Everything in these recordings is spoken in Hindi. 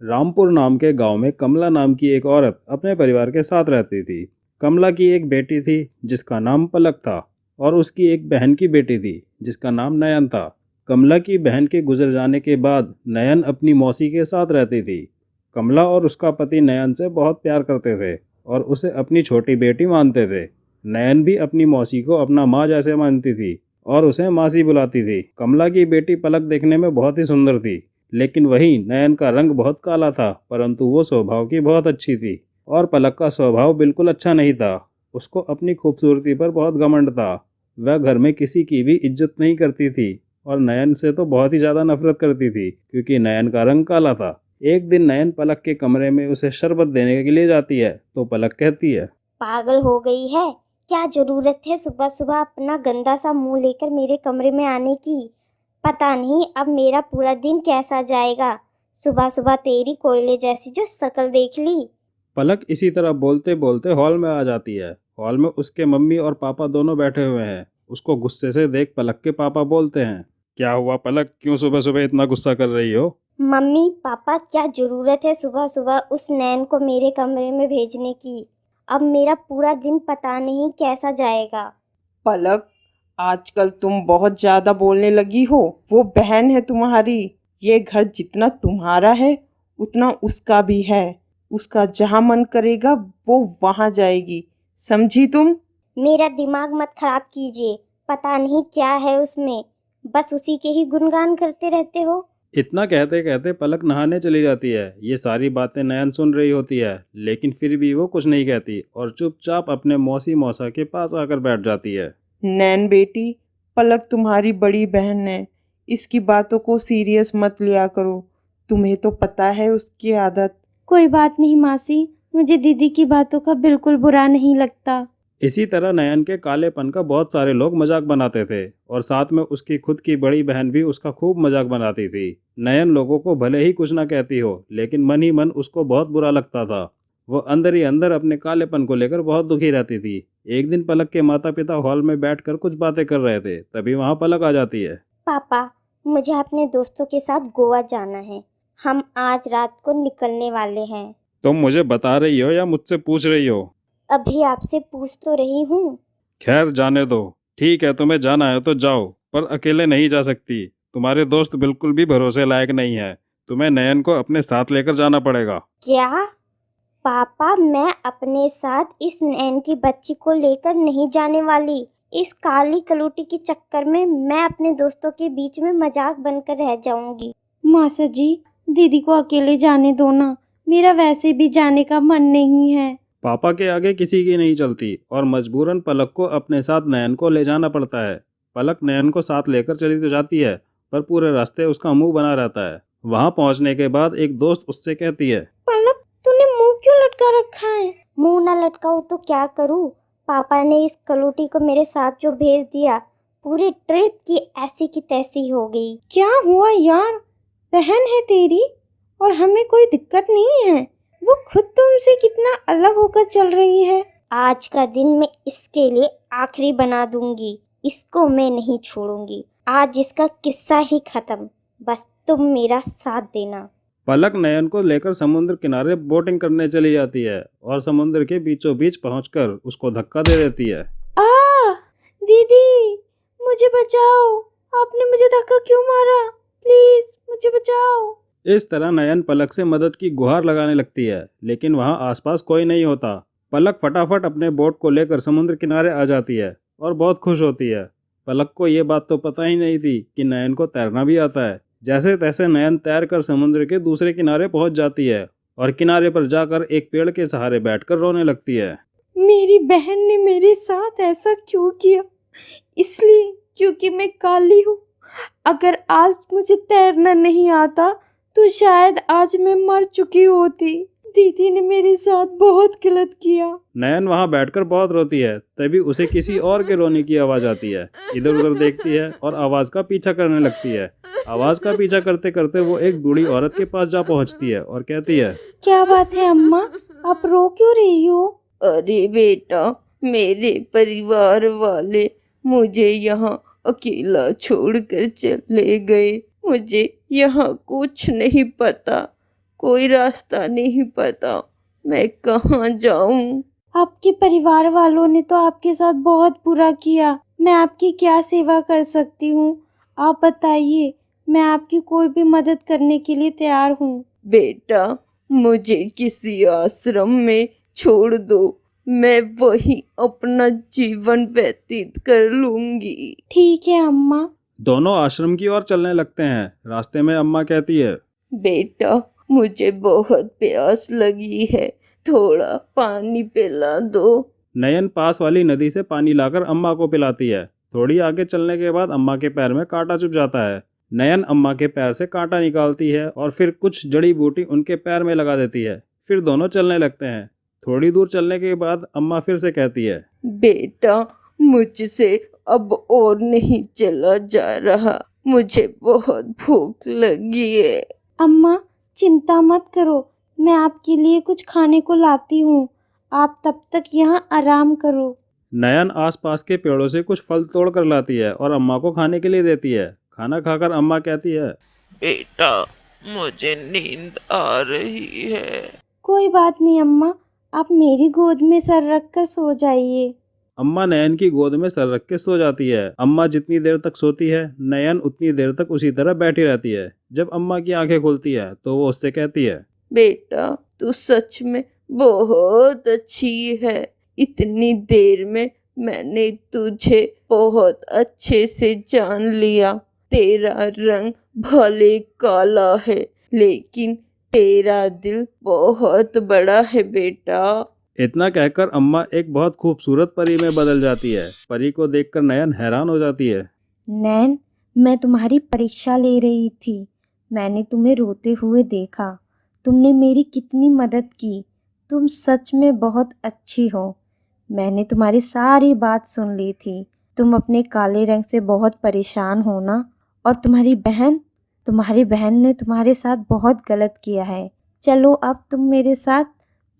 रामपुर नाम के गांव में कमला नाम की एक औरत अपने परिवार के साथ रहती थी। कमला की एक बेटी थी जिसका नाम पलक था और उसकी एक बहन की बेटी थी जिसका नाम नयन था। कमला की बहन के गुजर जाने के बाद नयन अपनी मौसी के साथ रहती थी। कमला और उसका पति नयन से बहुत प्यार करते थे और उसे अपनी छोटी बेटी मानते थे। नयन भी अपनी मौसी को अपना माँ जैसे मानती थी और उसे मासी बुलाती थी। कमला की बेटी पलक देखने में बहुत ही सुंदर थी, लेकिन वहीं नयन का रंग बहुत काला था, परंतु वो स्वभाव की बहुत अच्छी थी। और पलक का स्वभाव बिल्कुल अच्छा नहीं था। उसको अपनी खूबसूरती पर बहुत घमंड था। वह घर में किसी की भी इज्जत नहीं करती थी और नयन से तो बहुत ही ज़्यादा नफरत करती थी क्योंकि नयन का रंग काला था। एक दिन नयन पलक के कमरे में उसे शरबत देने के लिए जाती है तो पलक कहती है, पागल हो गई है? क्या जरूरत है सुबह सुबह अपना गंदा सा मुंह लेकर मेरे कमरे में आने की? पता नहीं अब मेरा पूरा दिन कैसा जाएगा। सुबह सुबह तेरी कोयले जैसी जो शक्ल देख ली। पलक इसी तरह बोलते बोलते हॉल में आ जाती है। हॉल में उसके मम्मी और पापा दोनों बैठे हुए हैं। उसको गुस्से से देख पलक के पापा बोलते हैं, क्या हुआ पलक, क्यों सुबह सुबह इतना गुस्सा कर रही हो? मम्मी पापा, क्या जरूरत है सुबह सुबह उस नैन को मेरे कमरे में भेजने की? अब मेरा पूरा दिन पता नहीं कैसा जाएगा। पलक, आजकल तुम बहुत ज्यादा बोलने लगी हो। वो बहन है तुम्हारी। ये घर जितना तुम्हारा है उतना उसका भी है। उसका जहाँ मन करेगा वो वहाँ जाएगी, समझी तुम? मेरा दिमाग मत खराब कीजिए। पता नहीं क्या है उसमें, बस उसी के ही गुणगान करते रहते हो। इतना कहते कहते पलक नहाने चली जाती है। ये सारी बातें नयन सुन रही होती है, लेकिन फिर भी वो कुछ नहीं कहती और चुपचाप अपने मौसी मौसा के पास आकर बैठ जाती है। नैन बेटी, पलक तुम्हारी बड़ी बहन है। इसकी बातों को सीरियस मत लिया करो। तुम्हें तो पता है उसकी आदत। कोई बात नहीं मासी, मुझे दीदी की बातों का बिल्कुल बुरा नहीं लगता। इसी तरह नयन के कालेपन का बहुत सारे लोग मजाक बनाते थे और साथ में उसकी खुद की बड़ी बहन भी उसका खूब मजाक बनाती थी। नयन लोगों को भले ही कुछ ना कहती हो, लेकिन मन ही मन उसको बहुत बुरा लगता था। वो अंदर ही अंदर अपने कालेपन को लेकर बहुत दुखी रहती थी। एक दिन पलक के माता पिता हॉल में बैठकर कुछ बातें कर रहे थे, तभी वहाँ पलक आ जाती है। पापा, मुझे अपने दोस्तों के साथ गोवा जाना है। हम आज रात को निकलने वाले हैं। तुम मुझे बता रही हो या मुझसे पूछ रही हो? अभी आपसे पूछ तो रही हूँ। खैर जाने दो। ठीक है, तुम्हें जाना है तो जाओ, पर अकेले नहीं जा सकती। तुम्हारे दोस्त बिल्कुल भी भरोसे लायक नहीं है। तुम्हें नयन को अपने साथ लेकर जाना पड़ेगा। क्या? पापा, मैं अपने साथ इस नैन की बच्ची को लेकर नहीं जाने वाली। इस काली कलूटी के चक्कर में मैं अपने दोस्तों के बीच में मजाक बनकर रह जाऊंगी। मासा जी, दीदी को अकेले जाने दो ना, मेरा वैसे भी जाने का मन नहीं है। पापा के आगे किसी की नहीं चलती और मजबूरन पलक को अपने साथ नयन को ले जाना पड़ता है। पलक नयन को साथ लेकर चली तो जाती है, पर पूरे रास्ते उसका मुंह बना रहता है। वहां पहुंचने के बाद एक दोस्त उससे कहती है, पलक, तूने मुंह क्यों लटका रखा है? मुंह ना लटकाऊं तो क्या करूं? पापा ने इस कलूटी को मेरे साथ जो भेज दिया, पूरी ट्रिप की ऐसी की तैसी हो गई। क्या हुआ यार? बहन है तेरी और हमें कोई दिक्कत नहीं है। वो खुद तुमसे कितना अलग होकर चल रही है। आज का दिन मैं इसके लिए आखिरी बना दूंगी। इसको मैं नहीं छोड़ूंगी। आज इसका किस्सा ही खत्म। बस तुम मेरा साथ देना। पलक नयन को लेकर समुद्र किनारे बोटिंग करने चली जाती है और समुद्र के बीचों बीच पहुंचकर उसको धक्का दे देती है। आ, दीदी, मुझे बचाओ। आपने मुझे धक्का क्यों मारा? प्लीज मुझे बचाओ। इस तरह नयन पलक से मदद की गुहार लगाने लगती है, लेकिन वहां आसपास कोई नहीं होता। पलक फटाफट अपने बोट को लेकर समुद्र किनारे आ जाती है और बहुत खुश होती है। पलक को ये बात तो पता ही नहीं थी कि नयन को तैरना भी आता है। जैसे तैसे नयन तैर कर समुद्र के दूसरे किनारे पहुंच जाती है और किनारे पर जाकर एक पेड़ के सहारे बैठकर रोने लगती है। मेरी बहन ने मेरे साथ ऐसा क्यों किया? इसलिए क्योंकि मैं काली हूँ। अगर आज मुझे तैरना नहीं आता तो शायद आज मैं मर चुकी होती। दीदी ने मेरे साथ बहुत गलत किया। नयन वहां बैठकर बहुत रोती है। तभी उसे किसी और के रोने की आवाज आती है। इधर उधर देखती है और आवाज का पीछा करने लगती है। आवाज का पीछा करते करते वो एक बूढ़ी औरत के पास जा पहुंचती है और कहती है, क्या बात है अम्मा, आप रो क्यों रही हो? अरे बेटा, मेरे परिवार वाले मुझे यहाँ अकेला छोड़कर चले गए। मुझे यहाँ कुछ नहीं पता। कोई रास्ता नहीं पता, मैं कहाँ जाऊँ। आपके परिवार वालों ने तो आपके साथ बहुत बुरा किया, मैं आपकी क्या सेवा कर सकती हूँ? आप बताइए, मैं आपकी कोई भी मदद करने के लिए तैयार हूँ। बेटा, मुझे किसी आश्रम में छोड़ दो, मैं वही अपना जीवन व्यतीत कर लूंगी। ठीक है अम्मा। दोनों आश्रम की ओर चलने लगते हैं। रास्ते में अम्मा कहती है, बेटा, मुझे बहुत प्यास लगी है, थोड़ा पानी पिला दो। नयन पास वाली नदी से पानी लाकर अम्मा को पिलाती है। थोड़ी आगे चलने के बाद अम्मा के पैर में कांटा चुभ जाता है। नयन अम्मा के पैर से कांटा निकालती है और फिर कुछ जड़ी बूटी उनके पैर में लगा देती है। फिर दोनों चलने लगते हैं। थोड़ी दूर चलने के बाद अम्मा फिर से कहती है, बेटा, मुझसे अब और नहीं चला जा रहा, मुझे बहुत भूख लगी है। अम्मा, चिंता मत करो, मैं आपके लिए कुछ खाने को लाती हूँ, आप तब तक यहाँ आराम करो। नयन आसपास के पेड़ों से कुछ फल तोड़ कर लाती है और अम्मा को खाने के लिए देती है। खाना खाकर अम्मा कहती है, बेटा, मुझे नींद आ रही है। कोई बात नहीं अम्मा, आप मेरी गोद में सर रख कर सो जाइए। अम्मा नयन की गोद में सर रख के सो जाती है। अम्मा जितनी देर तक सोती है, नयन उतनी देर तक उसी तरह बैठी रहती है। जब अम्मा की आंखें खुलती है तो वो उससे कहती है, बेटा, तू सच में बहुत अच्छी है, इतनी देर में मैंने तुझे बहुत अच्छे से जान लिया। तेरा रंग भले काला है, लेकिन तेरा दिल बहुत बड़ा है बेटा। इतना कहकर अम्मा एक बहुत खूबसूरत परी में बदल जाती है। परी को देखकर नयन हैरान हो जाती है। नैन, मैं तुम्हारी परीक्षा ले रही थी, मैंने तुम्हें रोते हुए देखा, तुमने मेरी कितनी मदद की, तुम सच में बहुत अच्छी हो। मैंने तुम्हारी सारी बात सुन ली थी, तुम अपने काले रंग से बहुत परेशान हो ना, और तुम्हारी बहन ने तुम्हारे साथ बहुत गलत किया है। चलो अब तुम मेरे साथ,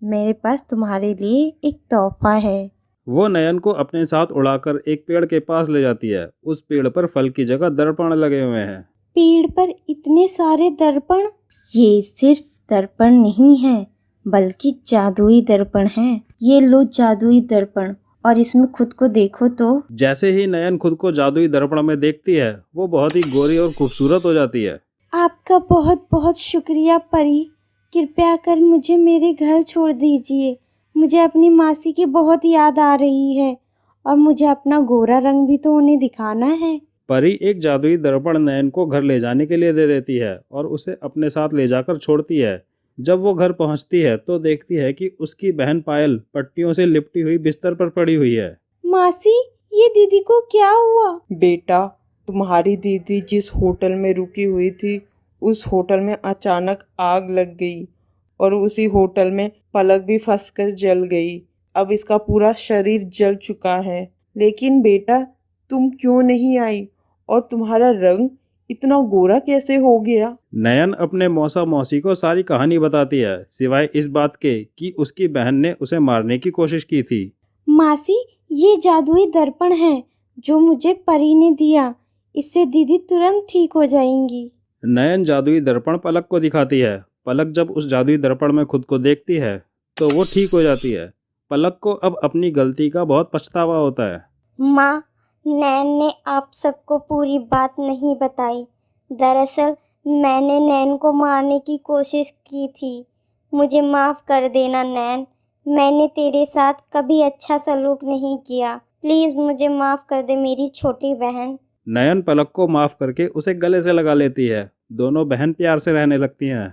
मेरे पास तुम्हारे लिए एक तोहफा है। वो नयन को अपने साथ उड़ाकर एक पेड़ के पास ले जाती है। उस पेड़ पर फल की जगह दर्पण लगे हुए हैं। पेड़ पर इतने सारे दर्पण? ये सिर्फ दर्पण नहीं है, बल्कि जादुई दर्पण हैं। ये लो जादुई दर्पण, और इसमें खुद को देखो तो। जैसे ही नयन खुद को जादुई दर्पण में देखती है, वो बहुत ही गोरी और खूबसूरत हो जाती है। आपका बहुत बहुत शुक्रिया परी, कृपया कर मुझे मेरे घर छोड़ दीजिए, मुझे अपनी मासी की बहुत याद आ रही है, और मुझे अपना गोरा रंग भी तो उन्हें दिखाना है। परी एक जादुई दर्पण नयन को घर ले जाने के लिए दे देती है और उसे अपने साथ ले जाकर छोड़ती है। जब वो घर पहुंचती है तो देखती है कि उसकी बहन पायल पट्टियों से लिपटी हुई बिस्तर पर पड़ी हुई है। मासी, ये दीदी को क्या हुआ? बेटा, तुम्हारी दीदी जिस होटल में रुकी हुई थी, उस होटल में अचानक आग लग गई और उसी होटल में पलक भी फंसकर जल गई। अब इसका पूरा शरीर जल चुका है। लेकिन बेटा, तुम क्यों नहीं आई और तुम्हारा रंग इतना गोरा कैसे हो गया? नयन अपने मौसा मौसी को सारी कहानी बताती है, सिवाय इस बात के कि उसकी बहन ने उसे मारने की कोशिश की थी। मासी, ये जादुई दर्पण है जो मुझे परी ने दिया, इससे दीदी तुरंत ठीक हो जाएंगी। नयन जादुई दर्पण पलक को दिखाती है। पलक जब उस जादुई दर्पण में खुद को देखती है तो वो ठीक हो जाती है। पलक को अब अपनी गलती का बहुत पछतावा होता है। माँ, नैन ने आप सबको पूरी बात नहीं बताई। दरअसल मैंने नैन को मारने की कोशिश की थी। मुझे माफ़ कर देना नैन, मैंने तेरे साथ कभी अच्छा सलूक नहीं किया। प्लीज़ मुझे माफ़ कर दे मेरी छोटी बहन। नयन पलक को माफ करके उसे गले से लगा लेती है। दोनों बहन प्यार से रहने लगती हैं।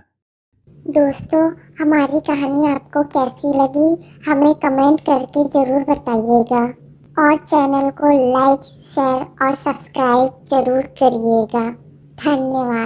दोस्तों, हमारी कहानी आपको कैसी लगी हमें कमेंट करके ज़रूर बताइएगा, और चैनल को लाइक, शेयर और सब्सक्राइब ज़रूर करिएगा। धन्यवाद।